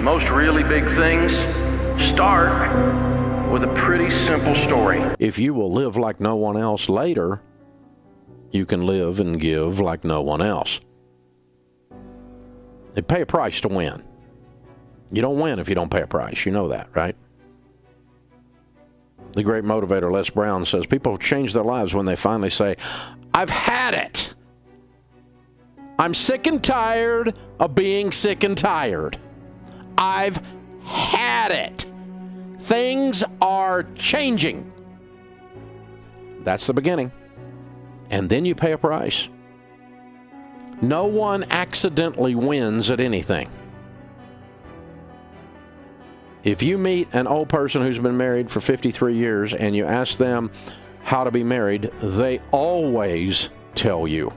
Most really big things start with a pretty simple story. If you will live like no one else later, you can live and give like no one else. They pay a price to win. You don't win if you don't pay a price. You know that, right? The great motivator Les Brown says people change their lives when they finally say, I've had it. I'm sick and tired of being sick and tired. I've had it. Things are changing. That's the beginning. And then you pay a price. No one accidentally wins at anything. If you meet an old person who's been married for 53 years and you ask them how to be married, they always tell you,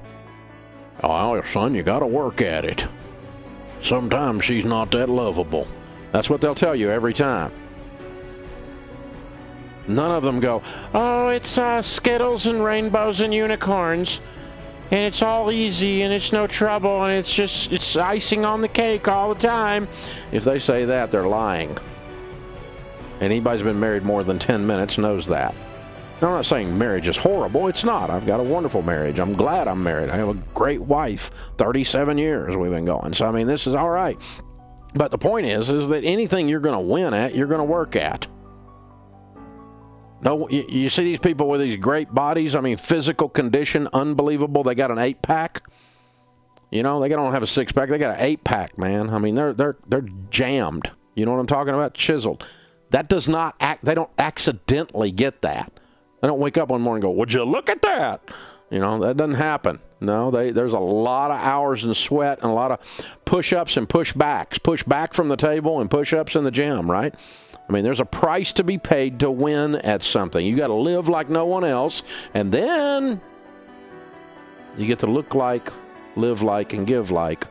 oh, son, you got to work at it. Sometimes she's not that lovable. That's what they'll tell you every time. None of them go, oh, it's Skittles and rainbows and unicorns, and it's all easy and it's no trouble and it's icing on the cake all the time. If they say that, they're lying. Anybody who's been married more than 10 minutes knows that. Now, I'm not saying marriage is horrible. It's not. I've got a wonderful marriage. I'm glad I'm married. I have a great wife. 37 years we've been going. So, I mean, this is all right. But the point is that anything you're going to win at, you're going to work at. No, you see these people with these great bodies. I mean, physical condition, unbelievable. They got an 8-pack. You know, they don't have a 6-pack. They got an 8-pack, man. I mean, they're jammed. You know what I'm talking about? Chiseled. That does not they don't accidentally get that. They don't wake up one morning and go, would you look at that? You know, that doesn't happen. No, there's a lot of hours and sweat and a lot of push-ups and push-backs. Push back from the table and push-ups in the gym, right? I mean, there's a price to be paid to win at something. You got to live like no one else, and then you get to look like, live like, and give like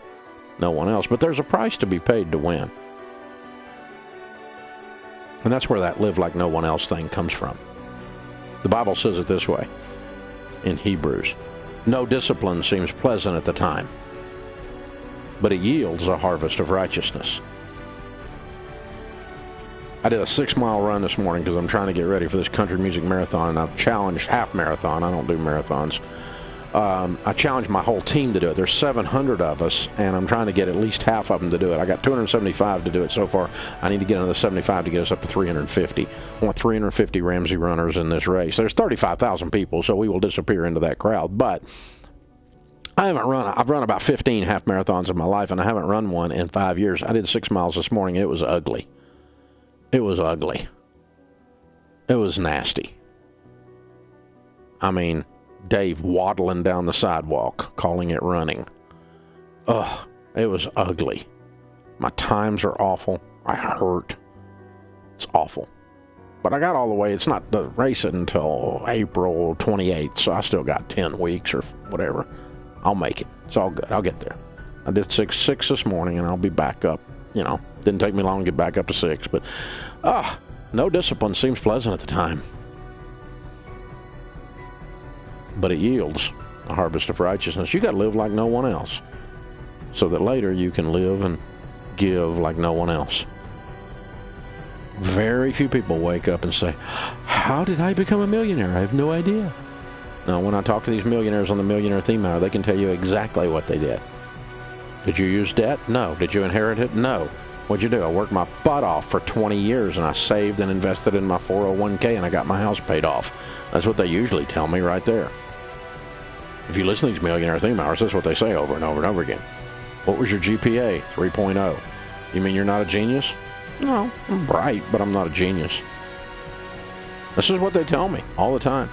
no one else. But there's a price to be paid to win. And that's where that live like no one else thing comes from. The Bible says it this way in Hebrews. No discipline seems pleasant at the time, but it yields a harvest of righteousness. I did a 6-mile run this morning because I'm trying to get ready for this country music marathon, and I've challenged half marathon. I don't do marathons. I challenged my whole team to do it. There's 700 of us, and I'm trying to get at least half of them to do it. I got 275 to do it so far. I need to get another 75 to get us up to 350. I want 350 Ramsey runners in this race. There's 35,000 people, so we will disappear into that crowd. But I've run about 15 half marathons in my life, and I haven't run one in 5 years. I did 6 miles this morning. It was ugly. It was ugly. It was nasty. I mean, Dave waddling down the sidewalk, calling it running. Ugh, it was ugly. My times are awful. I hurt. It's awful. But I got all the way. It's not the race until April 28th, so I still got 10 weeks or whatever. I'll make it. It's all good. I'll get there. I did 6 this morning, and I'll be back up. You know, didn't take me long to get back up to 6, but no discipline seems pleasant at the time. But it yields a harvest of righteousness. You got to live like no one else so that later you can live and give like no one else. Very few people wake up and say, how did I become a millionaire? I have no idea. Now, when I talk to these millionaires on the Millionaire Theme Hour, they can tell you exactly what they did. Did you use debt? No. Did you inherit it? No. What'd you do? I worked my butt off for 20 years, and I saved and invested in my 401k, and I got my house paid off. That's what they usually tell me right there. If you listen to these Millionaire Theme Hours, that's what they say over and over and over again. What was your GPA? 3.0. You mean you're not a genius? No, I'm bright, but I'm not a genius. This is what they tell me all the time.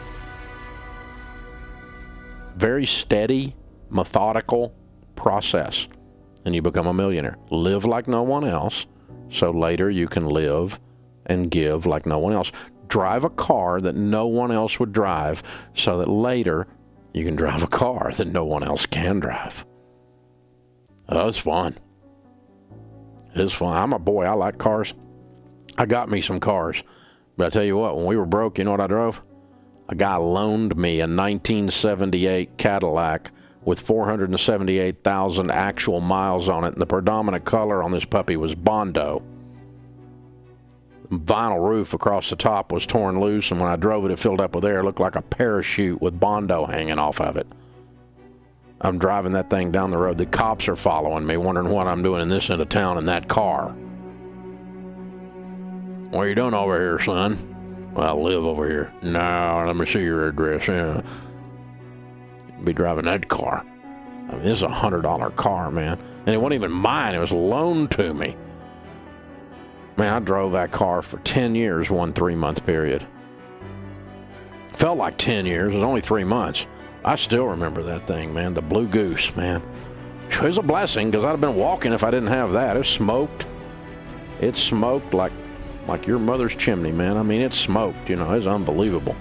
Very steady, methodical process, and you become a millionaire. Live like no one else, so later you can live and give like no one else. Drive a car that no one else would drive, so that later you can drive a car that no one else can drive. Oh, it's fun. It's fun. I'm a boy. I like cars. I got me some cars. But I tell you what, when we were broke, you know what I drove? A guy loaned me a 1978 Cadillac with 478,000 actual miles on it, and the predominant color on this puppy was Bondo. Vinyl roof across the top was torn loose, and when I drove it, it filled up with air. It looked like a parachute with Bondo hanging off of it. I'm driving that thing down the road. The cops are following me, wondering what I'm doing in this end of town in that car. What are you doing over here, son? Well, I live over here. No, let me see your address. Yeah. Be driving that car. I mean, this is a $100 car, man. And it wasn't even mine. It was loaned to me. Man, I drove that car for 10 years, one 3-month period. Felt like 10 years. It was only 3 months. I still remember that thing, man. The Blue Goose, man. It was a blessing, because I'd have been walking if I didn't have that. It smoked. It smoked like your mother's chimney, man. I mean, it smoked, you know. It was unbelievable.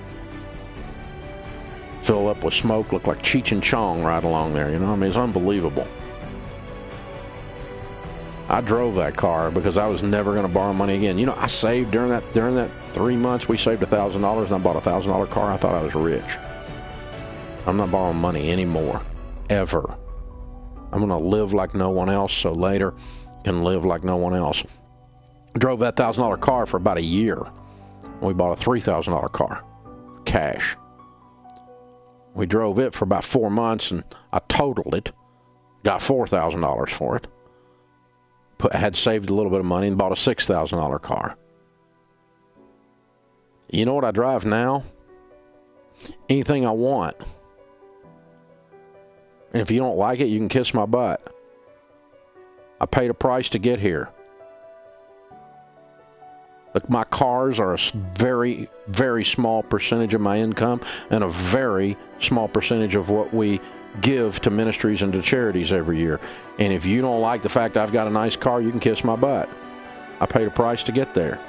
Filled up with smoke, looked like Cheech and Chong right along there, you know. I mean, it's unbelievable. I drove that car because I was never going to borrow money again. You know, I saved during that 3 months. We saved $1,000, and I bought a $1,000 car. I thought I was rich. I'm not borrowing money anymore, ever. I'm going to live like no one else, so later can live like no one else. I drove that $1,000 car for about a year. We bought a $3,000 car, cash. We drove it for about 4 months, and I totaled it, got $4,000 for it. Had saved a little bit of money and bought a $6,000 car. You know what I drive now? Anything I want. And if you don't like it, you can kiss my butt. I paid a price to get here. Look, my cars are a very, very small percentage of my income and a very small percentage of what we give to ministries and to charities every year. And if you don't like the fact I've got a nice car, you can kiss my butt. I paid a price to get there.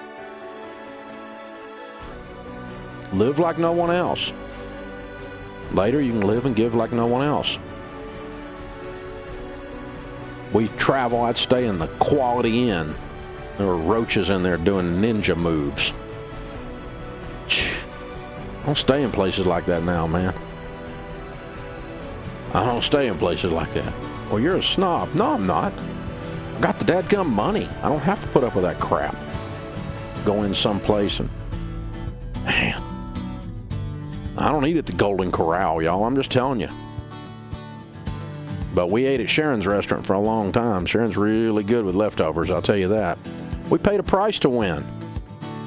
Live like no one else. Later, you can live and give like no one else. We travel, I'd stay in the Quality Inn. There were roaches in there doing ninja moves. I don't stay in places like that now, man. I don't stay in places like that. Well, you're a snob. No, I'm not. I got the dadgum money. I don't have to put up with that crap. Go in someplace and... Man. I don't eat at the Golden Corral, y'all. I'm just telling you. But we ate at Sharon's restaurant for a long time. Sharon's really good with leftovers, I'll tell you that. We paid a price to win.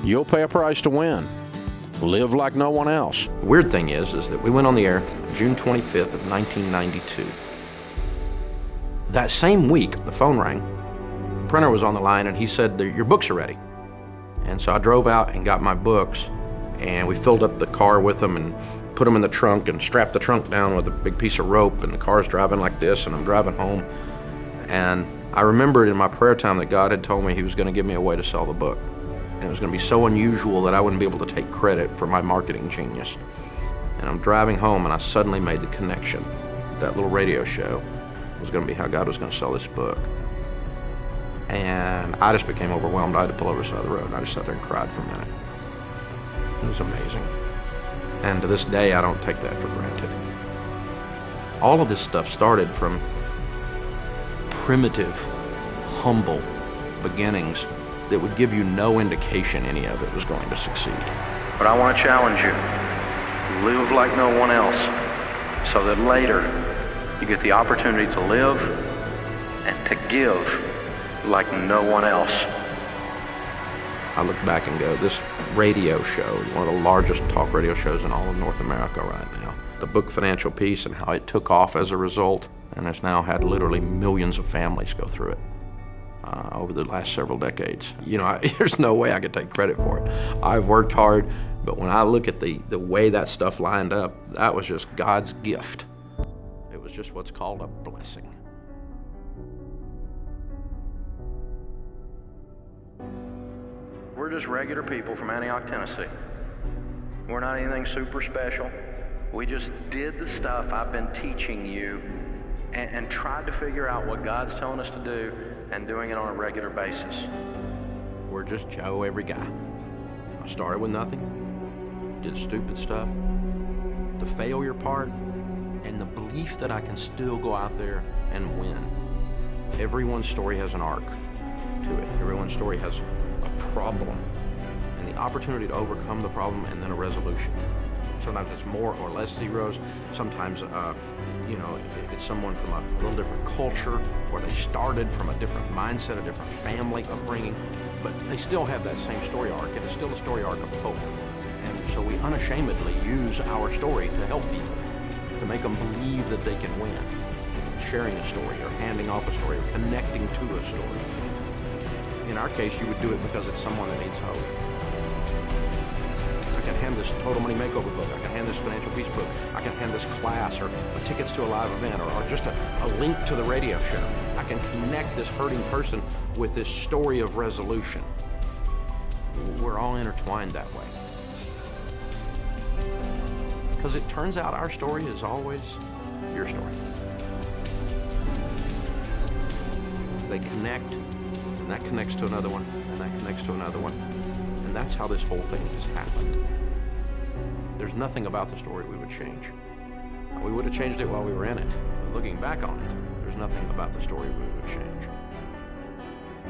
You'll pay a price to win. Live like no one else. The weird thing is that we went on the air June 25th of 1992. That same week, the phone rang. The printer was on the line, and he said, your books are ready. And so I drove out and got my books, and we filled up the car with them and put them in the trunk and strapped the trunk down with a big piece of rope, and the car's driving like this, and I'm driving home. And I remembered in my prayer time that God had told me he was going to give me a way to sell the book. And it was going to be so unusual that I wouldn't be able to take credit for my marketing genius. And I'm driving home, and I suddenly made the connection. That little radio show was going to be how God was going to sell this book. And I just became overwhelmed. I had to pull over the side of the road, and I just sat there and cried for a minute. It was amazing. And to this day, I don't take that for granted. All of this stuff started from primitive, humble beginnings that would give you no indication any of it was going to succeed. But I want to challenge you. Live like no one else, so that later you get the opportunity to live and to give like no one else. I look back and go, this radio show is one of the largest talk radio shows in all of North America right now. The book Financial Peace and how it took off as a result, and has now had literally millions of families go through it over the last several decades. You know, there's no way I could take credit for it. I've worked hard, but when I look at the way that stuff lined up, that was just God's gift. It was just what's called a blessing. We're just regular people from Antioch, Tennessee. We're not anything super special. We just did the stuff I've been teaching you and tried to figure out what God's telling us to do and doing it on a regular basis. We're just Joe, every guy. I started with nothing, did stupid stuff. The failure part and the belief that I can still go out there and win. Everyone's story has an arc to it. Everyone's story has a problem and the opportunity to overcome the problem and then a resolution. Sometimes it's more or less zeros. Sometimes, it's someone from a little different culture, or they started from a different mindset, a different family upbringing, but they still have that same story arc, and it's still a story arc of hope. And so we unashamedly use our story to help people, to make them believe that they can win. Sharing a story, or handing off a story, or connecting to a story. In our case, you would do it because it's someone that needs hope. I can hand this Total Money Makeover book, I can hand this Financial Peace book, I can hand this class, or tickets to a live event, or just a link to the radio show. I can connect this hurting person with this story of resolution. We're all intertwined that way. Because it turns out our story is always your story. They connect, and that connects to another one, and that connects to another one. And that's how this whole thing has happened. There's nothing about the story we would change. We would have changed it while we were in it. But looking back on it, there's nothing about the story we would change.